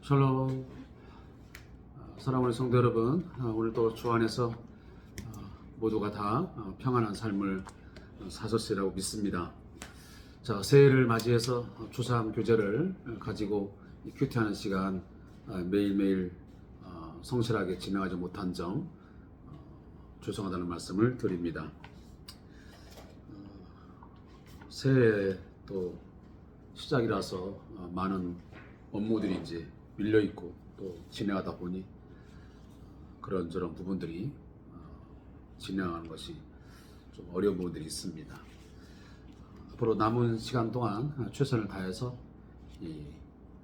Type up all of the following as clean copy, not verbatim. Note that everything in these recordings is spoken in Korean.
샬롬. 사랑하는 성도 여러분, 오늘도 주 안에서 모두가 다 평안한 삶을 사셨으리라고 믿습니다. 자, 새해를 맞이해서 주삼 교제를 가지고 큐티하는 시간 매일매일 성실하게 진행하지 못한 점 죄송하다는 말씀을 드립니다. 새해 또 시작이라서 많은 업무들이 이제 밀려있고 또 진행하다 보니 그런저런 부분들이 진행하는 것이 좀 어려운 부분들이 있습니다. 앞으로 남은 시간 동안 최선을 다해서 이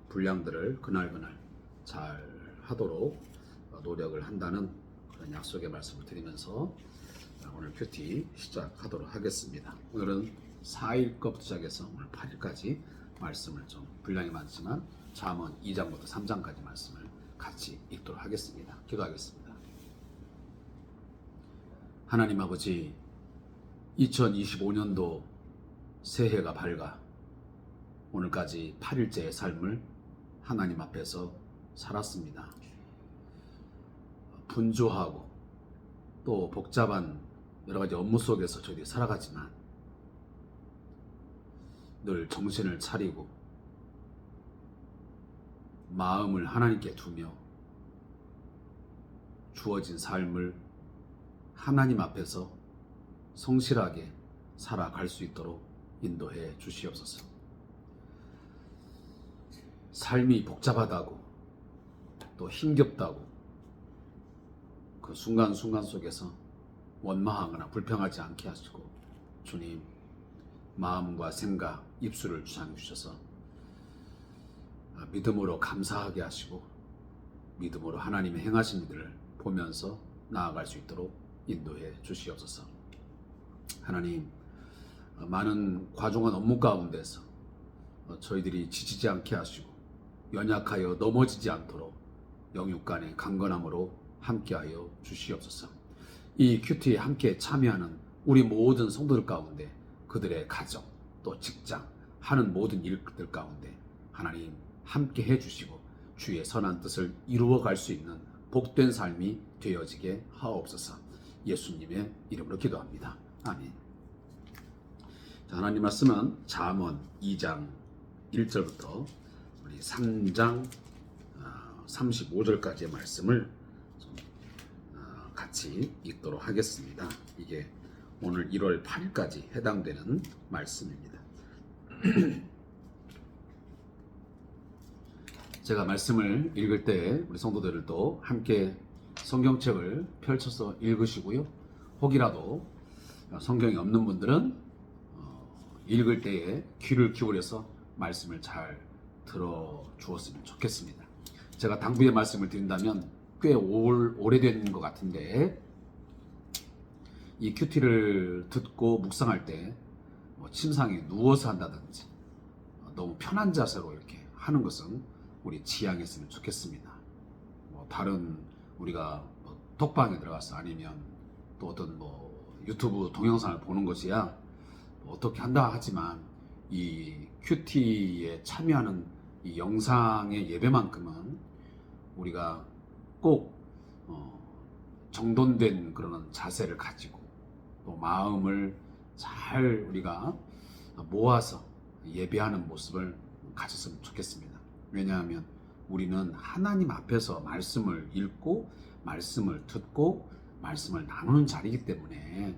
분량들을 그날그날 잘 하도록 노력을 한다는 그런 약속의 말씀을 드리면서 오늘 큐티 시작하도록 하겠습니다. 오늘은 4일부터 시작해서 오늘 8일까지 말씀을 좀 분량이 많지만 잠언 2장부터 3장까지 말씀을 같이 읽도록 하겠습니다. 기도하겠습니다. 하나님 아버지, 2025년도 새해가 밝아 오늘까지 8일째의 삶을 하나님 앞에서 살았습니다. 분주하고 또 복잡한 여러가지 업무 속에서 저희들이 살아가지만 늘 정신을 차리고 마음을 하나님께 두며 주어진 삶을 하나님 앞에서 성실하게 살아갈 수 있도록 인도해 주시옵소서. 삶이 복잡하다고 또 힘겹다고 그 순간순간 속에서 원망하거나 불평하지 않게 하시고 주님 마음과 생각, 입술을 주장해 주셔서 믿음으로 감사하게 하시고 믿음으로 하나님의 행하신 일을 보면서 나아갈 수 있도록 인도해 주시옵소서. 하나님, 많은 과중한 업무 가운데서 저희들이 지치지 않게 하시고 연약하여 넘어지지 않도록 영육 간의 강건함으로 함께하여 주시옵소서. 이 큐티에 함께 참여하는 우리 모든 성도들 가운데 그들의 가정 또 직장 하는 모든 일들 가운데 하나님 함께 해주시고 주의 선한 뜻을 이루어갈 수 있는 복된 삶이 되어지게 하옵소서. 예수님의 이름으로 기도합니다. 아멘. 자, 하나님 말씀은 잠언 2장 1절부터 우리 3장 35절까지의 말씀을 같이 읽도록 하겠습니다. 이게 오늘 1월 8일까지 해당되는 말씀입니다. 제가 말씀을 읽을 때 우리 성도들도 함께 성경책을 펼쳐서 읽으시고요. 혹이라도 성경이 없는 분들은 읽을 때에 귀를 기울여서 말씀을 잘 들어주었으면 좋겠습니다. 제가 당부의 말씀을 드린다면 꽤 오래된 것 같은데 이 큐티를 듣고 묵상할 때 침상에 누워서 한다든지 너무 편한 자세로 이렇게 하는 것은 우리 지양했으면 좋겠습니다. 다른 우리가 톡방에 들어가서 아니면 또 어떤 유튜브 동영상을 보는 것이야 어떻게 한다 하지만 이 큐티에 참여하는 이 영상의 예배만큼은 우리가 꼭 정돈된 그런 자세를 가지고 또 마음을 잘 우리가 모아서 예배하는 모습을 가졌으면 좋겠습니다. 왜냐하면 우리는 하나님 앞에서 말씀을 읽고 말씀을 듣고 말씀을 나누는 자리이기 때문에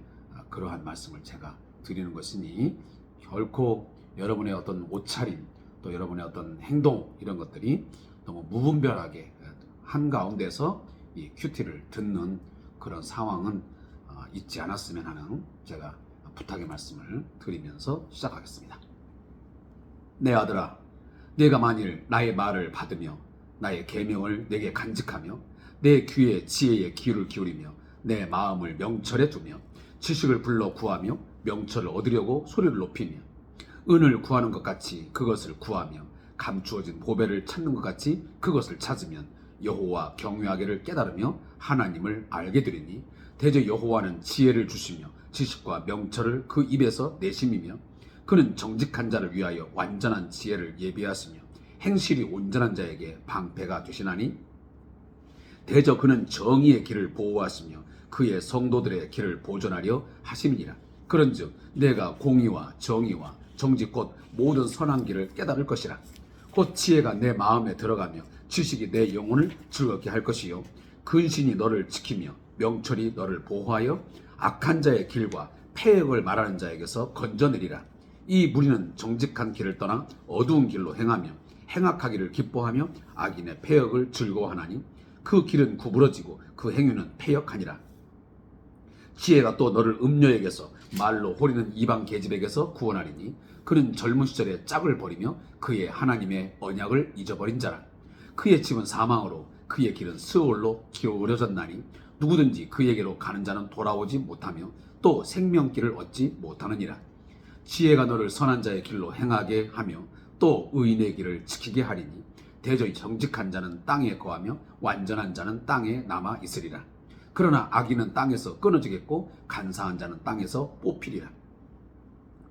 그러한 말씀을 제가 드리는 것이니 결코 여러분의 어떤 옷차림 또 여러분의 어떤 행동 이런 것들이 너무 무분별하게 한가운데서 이 큐티를 듣는 그런 상황은 있지 않았으면 하는 제가 부탁의 말씀을 드리면서 시작하겠습니다. 내 아들아, 네가 만일 나의 말을 받으며 나의 계명을 내게 간직하며 내 귀에 지혜의 귀를 기울이며 내 마음을 명철에 두며 지식을 불러 구하며 명철을 얻으려고 소리를 높이며 은을 구하는 것 같이 그것을 구하며 감추어진 보배를 찾는 것 같이 그것을 찾으면 여호와 경외하기를 깨달으며 하나님을 알게 되리니 대저 여호와는 지혜를 주시며 지식과 명철을 그 입에서 내심이며 그는 정직한 자를 위하여 완전한 지혜를 예비하시며 행실이 온전한 자에게 방패가 되시나니 대저 그는 정의의 길을 보호하시며 그의 성도들의 길을 보존하려 하심이니라. 그런즉 내가 공의와 정의와 정직 곧 모든 선한 길을 깨달을 것이라. 곧 지혜가 내 마음에 들어가며 지식이 내 영혼을 즐겁게 할 것이요 근신이 너를 지키며 명철이 너를 보호하여 악한 자의 길과 패역을 말하는 자에게서 건져내리라. 이 무리는 정직한 길을 떠나 어두운 길로 행하며 행악하기를 기뻐하며 악인의 패역을 즐거워하나니 그 길은 구부러지고 그 행위는 패역하니라. 지혜가 또 너를 음녀에게서 말로 호리는 이방 계집에게서 구원하리니 그는 젊은 시절에 짝을 버리며 그의 하나님의 언약을 잊어버린 자라. 그의 집은 사망으로 그의 길은 스올로 기울어졌나니 누구든지 그에게로 가는 자는 돌아오지 못하며 또 생명길을 얻지 못하느니라. 지혜가 너를 선한 자의 길로 행하게 하며 또 의인의 길을 지키게 하리니 대저 정직한 자는 땅에 거하며 완전한 자는 땅에 남아 있으리라. 그러나 악인은 땅에서 끊어지겠고 간사한 자는 땅에서 뽑히리라.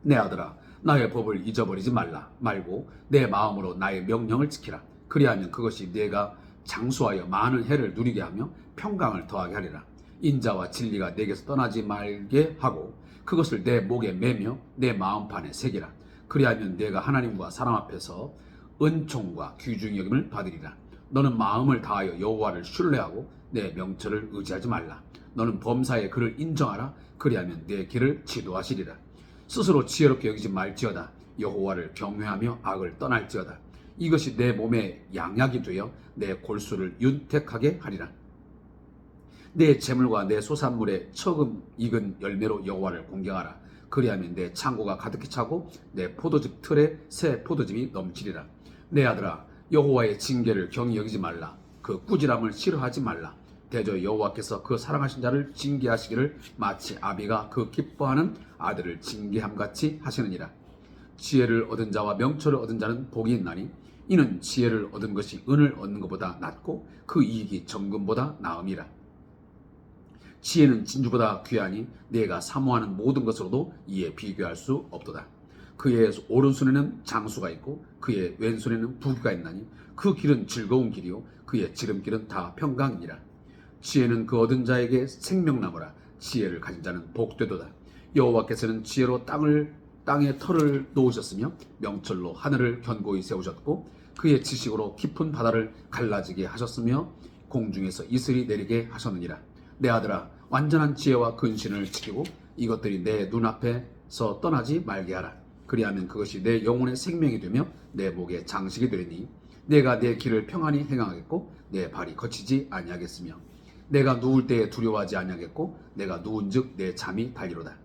내 아들아, 나의 법을 잊어버리지 말고 내 마음으로 나의 명령을 지키라. 그리하면 그것이 네가 장수하여 많은 해를 누리게 하며 평강을 더하게 하리라. 인자와 진리가 내게서 떠나지 말게 하고 그것을 내 목에 매며 내 마음판에 새기라. 그리하면 내가 하나님과 사람 앞에서 은총과 귀중히 여김을 받으리라. 너는 마음을 다하여 여호와를 신뢰하고 내 명철을 의지하지 말라. 너는 범사에 그를 인정하라. 그리하면 내 길을 지도하시리라. 스스로 지혜롭게 여기지 말지어다. 여호와를 경외하며 악을 떠날지어다. 이것이 내 몸에 양약이 되어 내 골수를 윤택하게 하리라. 내 재물과 내 소산물의 처음 익은 열매로 여호와를 공경하라. 그리하면 내 창고가 가득히 차고 내 포도즙 틀에 새 포도즙이 넘치리라. 내 아들아, 여호와의 징계를 경히 여기지 말라. 그 꾸지람을 싫어하지 말라. 대저 여호와께서 그 사랑하신 자를 징계하시기를 마치 아비가 그 기뻐하는 아들을 징계함같이 하시느니라. 지혜를 얻은 자와 명철을 얻은 자는 복이 있나니 이는 지혜를 얻은 것이 은을 얻는 것보다 낫고 그 이익이 정금보다 나음이라. 지혜는 진주보다 귀하니 내가 사모하는 모든 것으로도 이에 비교할 수 없도다. 그의 오른손에는 장수가 있고 그의 왼손에는 부귀가 있나니 그 길은 즐거운 길이요 그의 지름길은 다 평강이니라. 지혜는 그 얻은 자에게 생명나무라. 지혜를 가진 자는 복되도다. 여호와께서는 지혜로 땅에 털을 놓으셨으며 명철로 하늘을 견고히 세우셨고 그의 지식으로 깊은 바다를 갈라지게 하셨으며 공중에서 이슬이 내리게 하셨느니라. 내 아들아, 완전한 지혜와 근신을 지키고 이것들이 내 눈앞에서 떠나지 말게 하라. 그리하면 그것이 내 영혼의 생명이 되며 내 목의 장식이 되리니 내가 내 길을 평안히 행하겠고 내 발이 거치지 아니하겠으며 내가 누울 때에 두려워하지 아니하겠고 내가 누운즉 내 잠이 달리로다.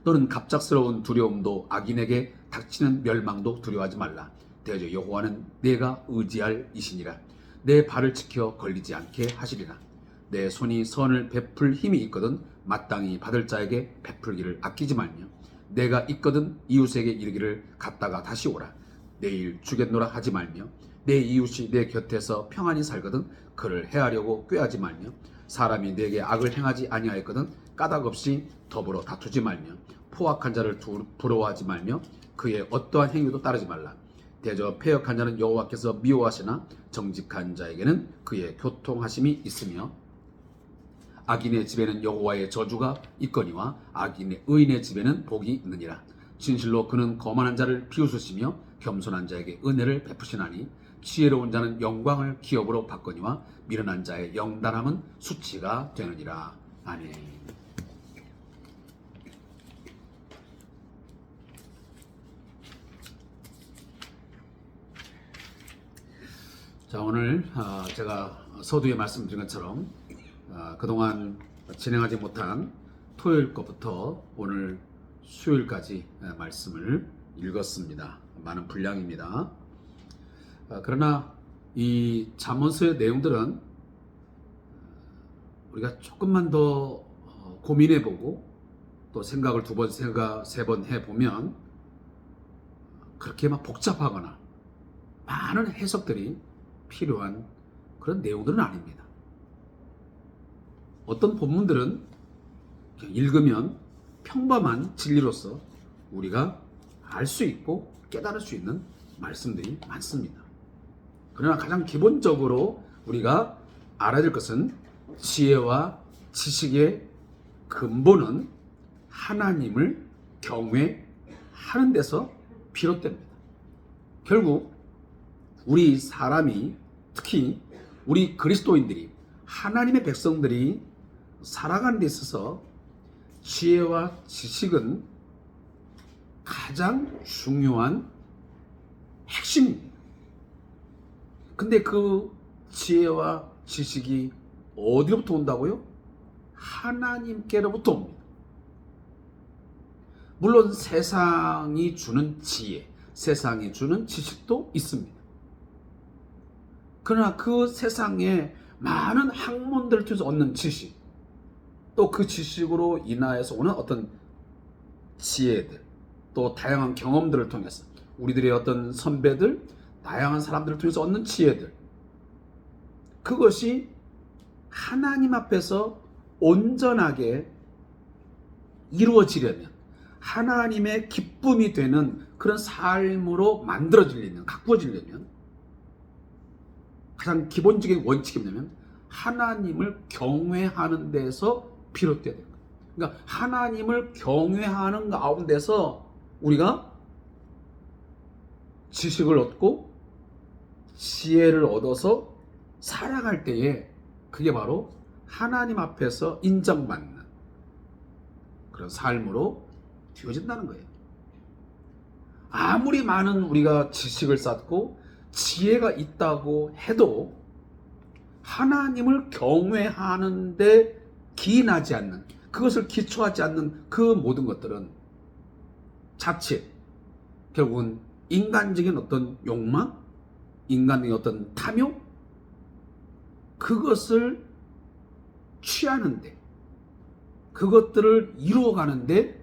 너는 갑작스러운 두려움도 악인에게 닥치는 멸망도 두려워하지 말라. 대저 여호와는 내가 의지할 이시니라. 내 발을 지켜 걸리지 않게 하시리라. 내 손이 선을 베풀 힘이 있거든 마땅히 받을 자에게 베풀기를 아끼지 말며 내가 있거든 이웃에게 이르기를 갔다가 다시 오라. 내일 주겠노라 하지 말며 내 이웃이 내 곁에서 평안히 살거든 그를 해하려고 꾀하지 말며 사람이 내게 악을 행하지 아니하였거든 까닭 없이 더불어 다투지 말며 포악한 자를 부러워하지 말며 그의 어떠한 행위도 따르지 말라. 대저 패역한 자는 여호와께서 미워하시나 정직한 자에게는 그의 교통하심이 있으며 악인의 집에는 여호와의 저주가 있거니와 악인의 의인의 집에는 복이 있느니라. 진실로 그는 거만한 자를 비웃으시며 겸손한 자에게 은혜를 베푸시나니 지혜로운 자는 영광을 기업으로 받거니와 미련한 자의 영단함은 수치가 되느니라. 아멘. 자, 오늘 제가 서두에 말씀드린 것처럼 그동안 진행하지 못한 토요일 것부터 오늘 수요일까지 말씀을 읽었습니다. 많은 분량입니다. 그러나 이 잠언서의 내용들은 우리가 조금만 더 고민해보고 또 생각을 두 번, 세 번 해보면 그렇게 막 복잡하거나 많은 해석들이 필요한 그런 내용들은 아닙니다. 어떤 본문들은 그냥 읽으면 평범한 진리로서 우리가 알 수 있고 깨달을 수 있는 말씀들이 많습니다. 그러나 가장 기본적으로 우리가 알아야 될 것은 지혜와 지식의 근본은 하나님을 경외하는 데서 비롯됩니다. 결국 우리 사람이, 특히 우리 그리스도인들이, 하나님의 백성들이 살아가는 데 있어서 지혜와 지식은 가장 중요한 핵심입니다. 근데 그 지혜와 지식이 어디로부터 온다고요? 하나님께로부터 옵니다. 물론 세상이 주는 지혜, 세상이 주는 지식도 있습니다. 그러나 그 세상에 많은 학문들을 통해서 얻는 지식, 또 그 지식으로 인하여서 오는 어떤 지혜들, 또 다양한 경험들을 통해서 우리들의 어떤 선배들, 다양한 사람들을 통해서 얻는 지혜들, 그것이 하나님 앞에서 온전하게 이루어지려면, 하나님의 기쁨이 되는 그런 삶으로 만들어지려면, 가꾸어지려면 가장 기본적인 원칙이 뭐냐면 하나님을 경외하는 데서 비롯돼야 됩니다. 그러니까 하나님을 경외하는 가운데서 우리가 지식을 얻고 지혜를 얻어서 살아갈 때에 그게 바로 하나님 앞에서 인정받는 그런 삶으로 되어진다는 거예요. 아무리 많은 우리가 지식을 쌓고 지혜가 있다고 해도 하나님을 경외하는데 기인하지 않는, 그것을 기초하지 않는 그 모든 것들은 자칫 결국은 인간적인 어떤 욕망, 인간의 어떤 탐욕, 그것을 취하는데, 그것들을 이루어가는데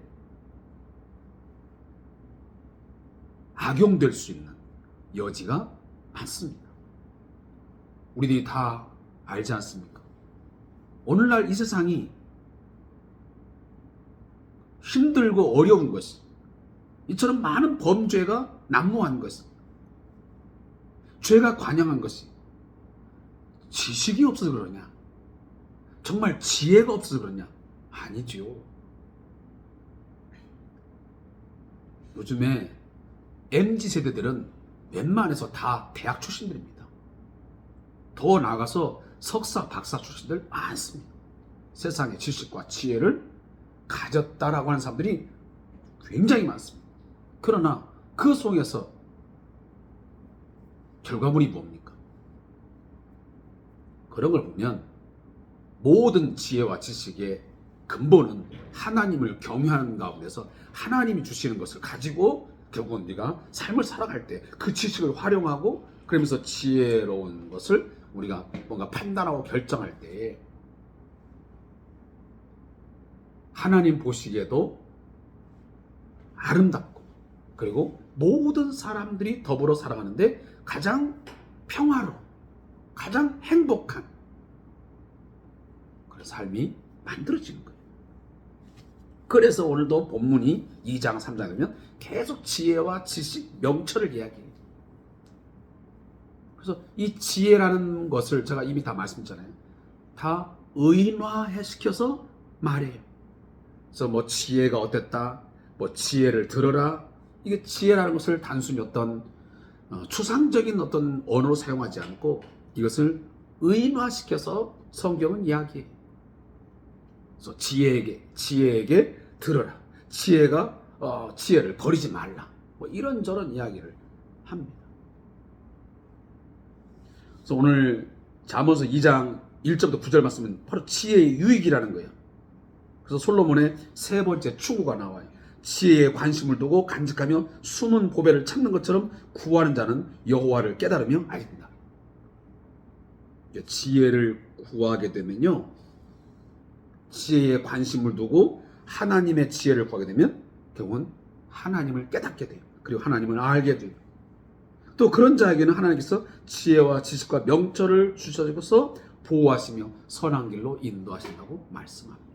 악용될 수 있는 여지가 많습니다. 우리들이 다 알지 않습니까? 오늘날 이 세상이 힘들고 어려운 것이, 이처럼 많은 범죄가 난무한 것이, 죄가 관영한 것이 지식이 없어서 그러냐? 정말 지혜가 없어서 그러냐? 아니지요. 요즘에 MZ세대들은 웬만해서 다 대학 출신들입니다. 더 나아가서 석사, 박사 출신들 많습니다. 세상의 지식과 지혜를 가졌다라고 하는 사람들이 굉장히 많습니다. 그러나 그 속에서 결과물이 뭡니까? 그런 걸 보면 모든 지혜와 지식의 근본은 하나님을 경외하는 가운데서 하나님이 주시는 것을 가지고 결국은 우리가 삶을 살아갈 때 그 지식을 활용하고, 그러면서 지혜로운 것을 우리가 뭔가 판단하고 결정할 때 하나님 보시기에도 아름답고, 그리고 모든 사람들이 더불어 살아가는데 가장 평화로운, 가장 행복한 그런 삶이 만들어지는 거예요. 그래서 오늘도 본문이 2장 3장에 보면 계속 지혜와 지식, 명철을 이야기해요. 그래서 이 지혜라는 것을 제가 이미 다 말씀드렸잖아요. 다 의인화시켜서 말해요. 그래서 뭐 지혜가 어땠다, 뭐 지혜를 들어라, 이게 지혜라는 것을 단순히 어떤 추상적인 어떤 언어로 사용하지 않고 이것을 의인화시켜서 성경은 이야기해요. 그래서 지혜에게 들어라, 지혜를 버리지 말라, 뭐 이런저런 이야기를 합니다. 그래서 오늘 잠언서 2장 1절부터 9절 말씀은 바로 지혜의 유익이라는 거예요. 그래서 솔로몬의 세 번째 충고가 나와요. 지혜에 관심을 두고 간직하며 숨은 보배를 찾는 것처럼 구하는 자는 여호와를 깨달으며 알린다. 지혜를 구하게 되면요, 지혜에 관심을 두고 하나님의 지혜를 구하게 되면 결국은 하나님을 깨닫게 돼요. 그리고 하나님을 알게 돼요. 또 그런 자에게는 하나님께서 지혜와 지식과 명철을 주셔서 보호하시며 선한 길로 인도하신다고 말씀합니다.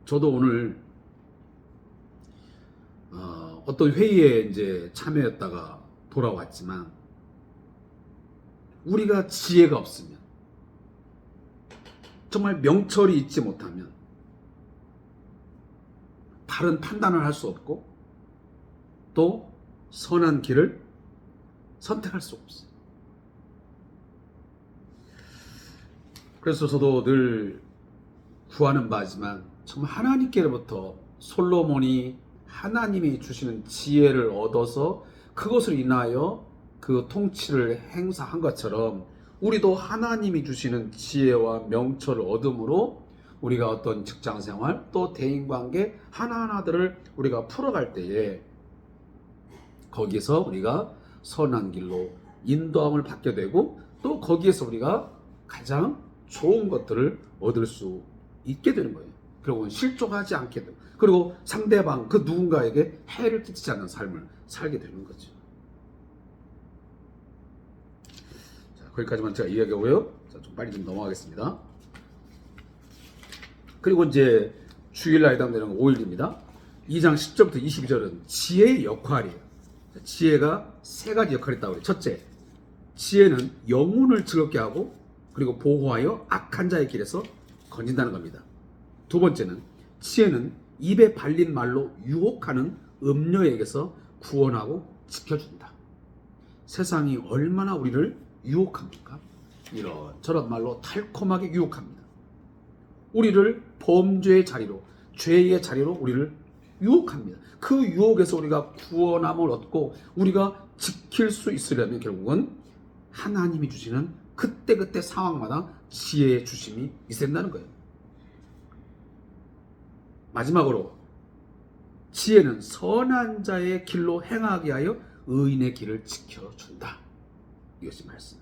저도 오늘 어떤 회의에 이제 참여했다가 돌아왔지만 우리가 지혜가 없으면, 정말 명철이 있지 못하면 바른 판단을 할 수 없고 또 선한 길을 선택할 수 없어요. 그래서 저도 늘 구하는 바지만 정말 하나님께로부터 솔로몬이 하나님이 주시는 지혜를 얻어서 그것을 인하여 그 통치를 행사한 것처럼 우리도 하나님이 주시는 지혜와 명철을 얻음으로 우리가 어떤 직장생활 또 대인관계 하나하나들을 우리가 풀어갈 때에 거기서 우리가 선한 길로 인도함을 받게 되고 또 거기에서 우리가 가장 좋은 것들을 얻을 수 있게 되는 거예요. 그리고 실족하지 않게 되고, 그리고 상대방 그 누군가에게 해를 끼치지 않는 삶을 살게 되는 거죠. 자, 거기까지만 제가 이야기하고요. 자, 좀 빨리 좀 넘어가겠습니다. 그리고 이제 주일날 해당되는 5일입니다. 2장 10절부터 22절은 지혜의 역할이에요. 지혜가 세 가지 역할이 있다고 해요. 첫째, 지혜는 영혼을 즐겁게 하고 그리고 보호하여 악한 자의 길에서 건진다는 겁니다. 두 번째는 지혜는 입에 발린 말로 유혹하는 음료에게서 구원하고 지켜준다. 세상이 얼마나 우리를 유혹합니까? 이런저런 말로 달콤하게 유혹합니다. 우리를 범죄의 자리로, 죄의 자리로 우리를 유혹합니다. 그 유혹에서 우리가 구원함을 얻고 우리가 지킬 수 있으려면 결국은 하나님이 주시는 그때그때 상황마다 지혜의 주심이 있어야 된다는 거예요. 마지막으로 지혜는 선한 자의 길로 행하게 하여 의인의 길을 지켜준다. 이것이 말씀.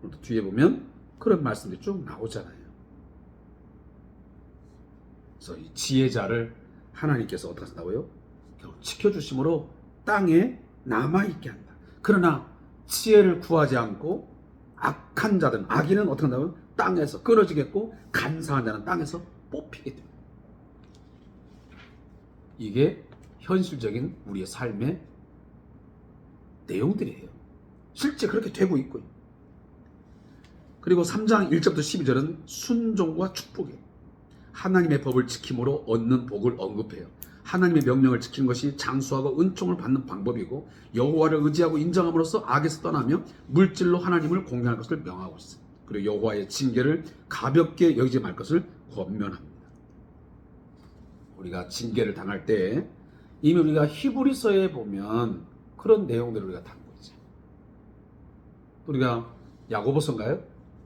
또 뒤에 보면 그런 말씀들이 쭉 나오잖아요. 그래서 이 지혜자를 하나님께서 어떻게 하신다고요? 결국 지켜주심으로 땅에 남아있게 한다. 그러나 지혜를 구하지 않고 악한 자들은, 악인은 어떻게 한다고요? 땅에서 끊어지겠고 간사한 자는 땅에서 뽑히게 됩니다. 이게 현실적인 우리의 삶의 내용들이에요. 실제 그렇게 되고 있고요. 그리고 3장 1절부터 12절은 순종과 축복이에요. 하나님의 법을 지킴으로 얻는 복을 언급해요. 하나님의 명령을 지키는 것이 장수하고 은총을 받는 방법이고 여호와를 의지하고 인정함으로써 악에서 떠나며 물질로 하나님을 공경할 것을 명하고 있어요. 그리고 여호와의 징계를 가볍게 여기지 말 것을 권면합니다. 우리가 징계를 당할 때 이미 우리가 히브리서에 보면 그런 내용들을 우리가 담고 있죠. 우리가 야고보서인가요?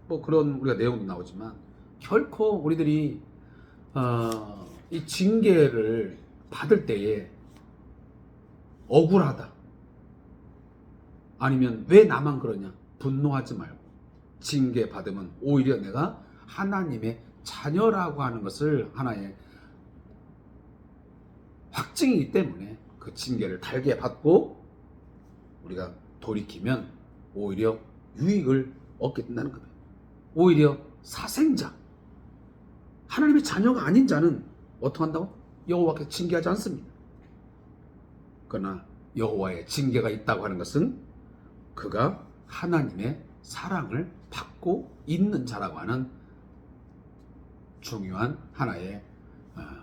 뭐 그런 우리가 내용도 나오지만 결코 우리들이 이 징계를 받을 때에 억울하다, 아니면 왜 나만 그러냐, 분노하지 말고 징계 받으면 오히려 내가 하나님의 자녀라고 하는 것을 하나의 확증이기 때문에 그 징계를 달게 받고 우리가 돌이키면 오히려 유익을 얻게 된다는 거예요. 오히려 사생자, 하나님의 자녀가 아닌 자는 어떻게 한다고? 여호와께 징계하지 않습니다. 그러나 여호와의 징계가 있다고 하는 것은 그가 하나님의 사랑을 받고 있는 자라고 하는 중요한 하나의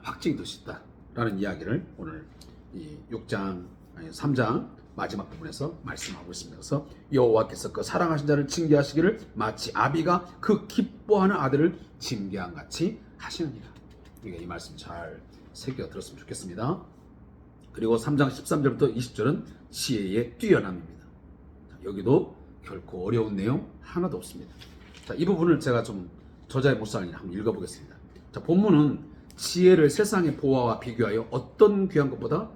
확증이 될 수 있다라는 이야기를 오늘 이 3장 마지막 부분에서 말씀하고 있습니다. 그래서 여호와께서 그 사랑하신 자를 징계하시기를 마치 아비가 그 기뻐하는 아들을 징계한 같이 하시느니라. 우리가 이 말씀 잘 새겨 들었으면 좋겠습니다. 그리고 3장 13절부터 20절은 지혜의 뛰어남입니다. 여기도 결코 어려운 내용 하나도 없습니다. 자, 이 부분을 제가 좀 저자의 목사님 한번 읽어보겠습니다. 자, 본문은 지혜를 세상의 보화와 비교하여 어떤 귀한 것보다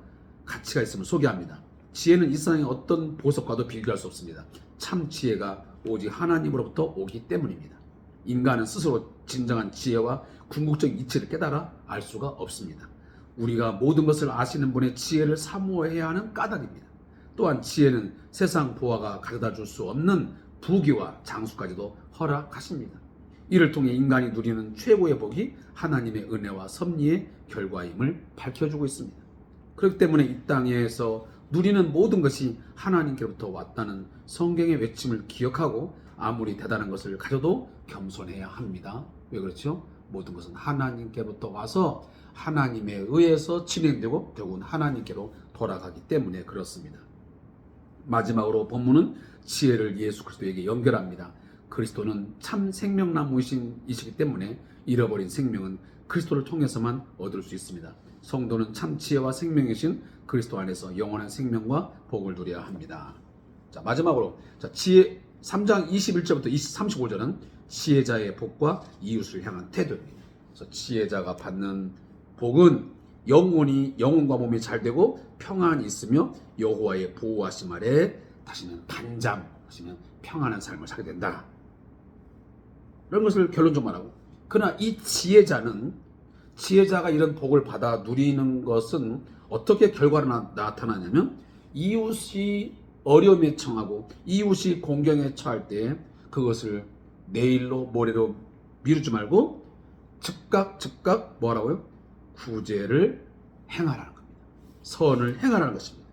가치가 있음을 소개합니다. 지혜는 이 세상의 어떤 보석과도 비교할 수 없습니다. 참 지혜가 오직 하나님으로부터 오기 때문입니다. 인간은 스스로 진정한 지혜와 궁극적 이치를 깨달아 알 수가 없습니다. 우리가 모든 것을 아시는 분의 지혜를 사모해야 하는 까닭입니다. 또한 지혜는 세상 보화가 가져다 줄 수 없는 부귀와 장수까지도 허락하십니다. 이를 통해 인간이 누리는 최고의 복이 하나님의 은혜와 섭리의 결과임을 밝혀주고 있습니다. 그렇기 때문에 이 땅에서 누리는 모든 것이 하나님께로부터 왔다는 성경의 외침을 기억하고 아무리 대단한 것을 가져도 겸손해야 합니다. 왜 그렇죠? 모든 것은 하나님께로부터 와서 하나님에 의해서 진행되고 결국은 하나님께로 돌아가기 때문에 그렇습니다. 마지막으로 본문은 지혜를 예수 그리스도에게 연결합니다. 그리스도는 참 생명나무이시기 때문에 잃어버린 생명은 그리스도를 통해서만 얻을 수 있습니다. 성도는 참 지혜와 생명이신 그리스도 안에서 영원한 생명과 복을 누려야 합니다. 자, 마지막으로 지혜 3장 21절부터 35절은 지혜자의 복과 이웃을 향한 태도입니다. 그래서 지혜자가 받는 복은 영혼과 몸이 잘 되고 평안이 있으며 여호와의 보호하심 아래 다시는 단잠, 다시는 평안한 삶을 살게 된다. 이런 것을 결론적으로 말하고, 그러나 이 지혜자가 이런 복을 받아 누리는 것은 어떻게 결과로 나타나냐면, 이웃이 어려움에 처하고 이웃이 공경에 처할 때 그것을 내일로 모레로 미루지 말고 즉각 뭐라고요? 구제를 행하라는 겁니다. 선을 행하라는 것입니다.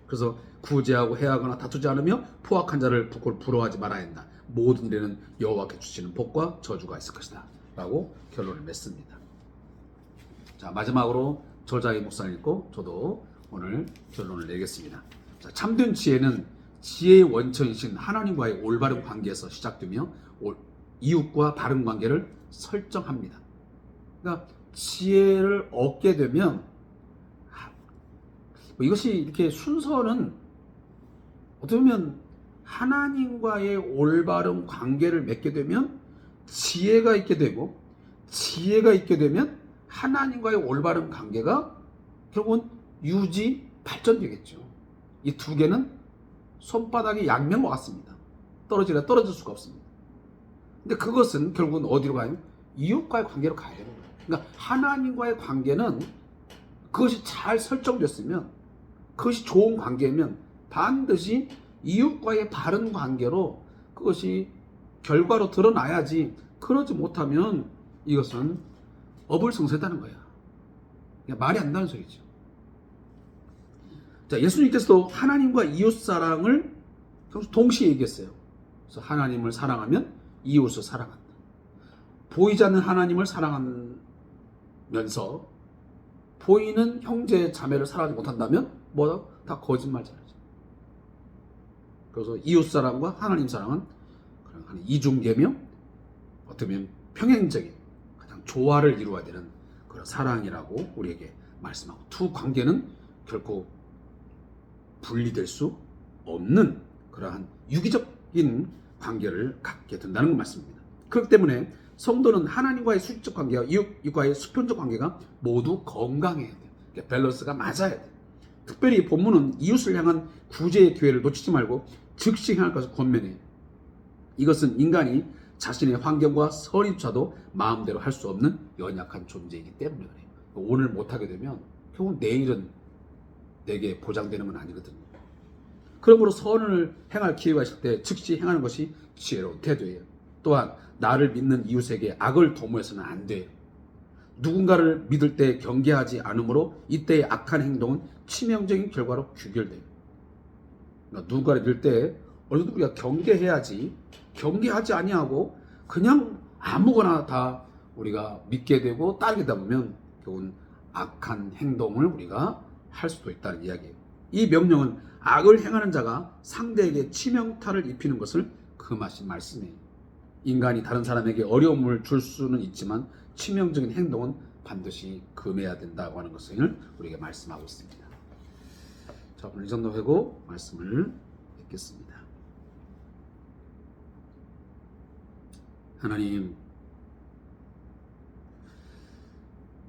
그래서 구제하고 해하거나 다투지 않으며 포악한 자를 부러워하지 말아야 한다. 모든 일에는 여호와께 주시는 복과 저주가 있을 것이다 라고 결론을 맺습니다. 자, 마지막으로 저자의 목사님 읽고 저도 오늘 결론을 내겠습니다. 자, 참된 지혜는 지혜의 원천이신 하나님과의 올바른 관계에서 시작되며 이웃과 바른 관계를 설정합니다. 그러니까 지혜를 얻게 되면 이것이 이렇게 순서는 어떻게 보면 하나님과의 올바른 관계를 맺게 되면 지혜가 있게 되고, 지혜가 있게 되면 하나님과의 올바른 관계가 결국은 발전되겠죠. 이 두 개는 손바닥의 양면과 같습니다. 떨어질 수가 없습니다. 근데 그것은 결국은 어디로 가요? 이웃과의 관계로 가야 되는 거예요. 그러니까 하나님과의 관계는 그것이 잘 설정됐으면, 그것이 좋은 관계면 반드시 이웃과의 바른 관계로 그것이 결과로 드러나야지, 그러지 못하면 이것은 어불성설하다는 거야. 말이 안 나는 소리죠. 자, 예수님께서도 하나님과 이웃 사랑을 동시에 얘기했어요. 그래서 하나님을 사랑하면 이웃을 사랑한다. 보이지 않는 하나님을 사랑하면서 보이는 형제 자매를 사랑하지 못한다면 뭐다? 다 거짓말잖아요. 그래서 이웃 사랑과 하나님 사랑은 그런 이중계며 어떻게 보면 평행적인 가장 조화를 이루어야 되는 그런 사랑이라고 우리에게 말씀하고, 두 관계는 결코 분리될 수 없는 그러한 유기적인 관계를 갖게 된다는 말씀입니다. 그렇기 때문에 성도는 하나님과의 수직적 관계와 이웃과의 수평적 관계가 모두 건강해야 돼요. 밸런스가 맞아야 돼요. 특별히 본문은 이웃을 향한 구제의 기회를 놓치지 말고 즉시 행할 것을 권면해요. 이것은 인간이 자신의 환경과 선입차도 마음대로 할 수 없는 연약한 존재이기 때문에 그래요. 오늘 못하게 되면 결국 내일은 내게 보장되는 건 아니거든요. 그러므로 선을 행할 기회가 있을 때 즉시 행하는 것이 지혜로운 태도예요. 또한 나를 믿는 이웃에게 악을 도모해서는 안 돼요. 누군가를 믿을 때 경계하지 않으므로 이때의 악한 행동은 치명적인 결과로 귀결돼요. 그러니까 누군가를 믿을 때 어느 정도 우리가 경계해야지, 경계하지 아니하고 그냥 아무거나 다 우리가 믿게 되고 따르다 보면 결국은 악한 행동을 우리가 할 수도 있다는 이야기예요. 이 명령은 악을 행하는 자가 상대에게 치명타를 입히는 것을 금하신 말씀이에요. 인간이 다른 사람에게 어려움을 줄 수는 있지만 치명적인 행동은 반드시 금해야 된다고 하는 것을 우리에게 말씀하고 있습니다. 자, 오늘 이 정도 하고 말씀을 뵙겠습니다. 하나님,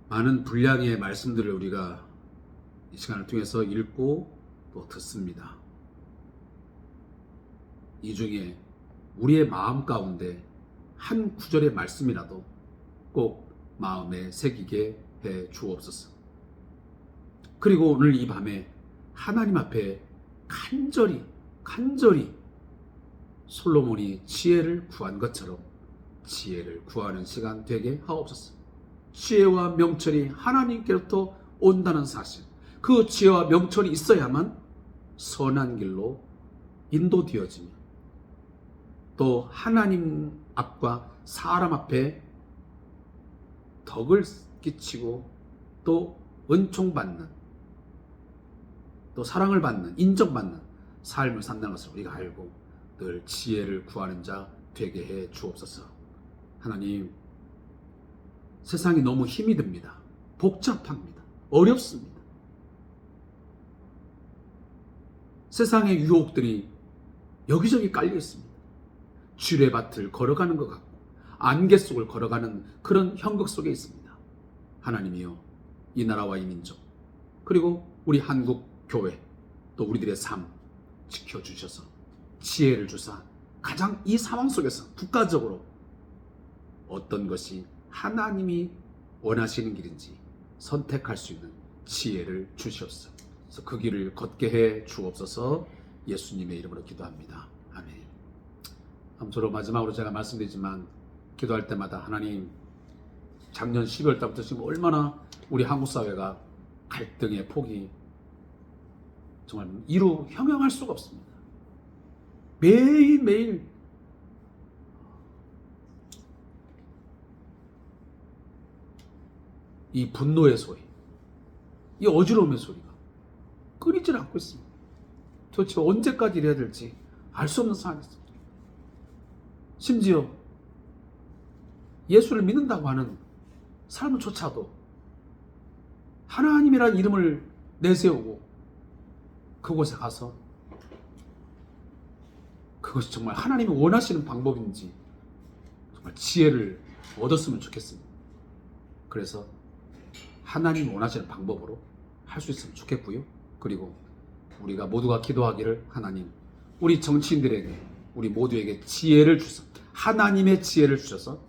많은 분량의 말씀들을 우리가 이 시간을 통해서 읽고 또 듣습니다. 이 중에 우리의 마음 가운데 한 구절의 말씀이라도 꼭 마음에 새기게 해 주옵소서. 그리고 오늘 이 밤에 하나님 앞에 간절히 솔로몬이 지혜를 구한 것처럼 지혜를 구하는 시간 되게 하옵소서. 지혜와 명철이 하나님께로부터 온다는 사실, 그 지혜와 명철이 있어야만 선한 길로 인도되어지며 또 하나님 앞과 사람 앞에 덕을 끼치고 또 은총받는 또 사랑을 받는 인정받는 삶을 산다는 것을 우리가 알고 늘 지혜를 구하는 자 되게 해 주옵소서. 하나님, 세상이 너무 힘이 듭니다. 복잡합니다. 어렵습니다. 세상의 유혹들이 여기저기 깔려 있습니다. 지뢰밭을 걸어가는 것 같고 안개 속을 걸어가는 그런 형국 속에 있습니다. 하나님이여, 이 나라와 이 민족 그리고 우리 한국 교회 또 우리들의 삶 지켜주셔서 지혜를 주사 가장 이 상황 속에서 국가적으로 어떤 것이 하나님이 원하시는 길인지 선택할 수 있는 지혜를 주시옵소서. 그래서 그 길을 걷게 해 주옵소서. 예수님의 이름으로 기도합니다. 아멘. 저로 마지막으로 제가 말씀드리지만 기도할 때마다 하나님, 작년 12월 달부터 지금 얼마나 우리 한국 사회가 갈등의 폭이 정말 이루 형용할 수가 없습니다. 매일매일 이 분노의 소리, 이 어지러움의 소리가 끊이질 않고 있습니다. 도대체 언제까지 이래야 될지 알 수 없는 상황이 있습니다. 심지어 예수를 믿는다고 하는 사람조차도 하나님이라는 이름을 내세우고 그곳에 가서 그것이 정말 하나님이 원하시는 방법인지 정말 지혜를 얻었으면 좋겠습니다. 그래서 하나님이 원하시는 방법으로 할 수 있으면 좋겠고요. 그리고 우리가 모두가 기도하기를, 하나님, 우리 정치인들에게, 우리 모두에게 지혜를 주셔서, 하나님의 지혜를 주셔서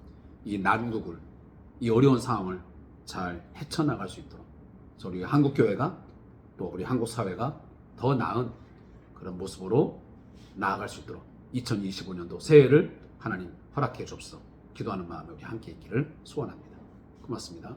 이 난국을, 이 어려운 상황을 잘 헤쳐나갈 수 있도록 우리 한국교회가 또 우리 한국 사회가 더 나은 그런 모습으로 나아갈 수 있도록 2025년도 새해를 하나님 허락해 주옵소서. 기도하는 마음에 우리 함께 있기를 소원합니다. 고맙습니다.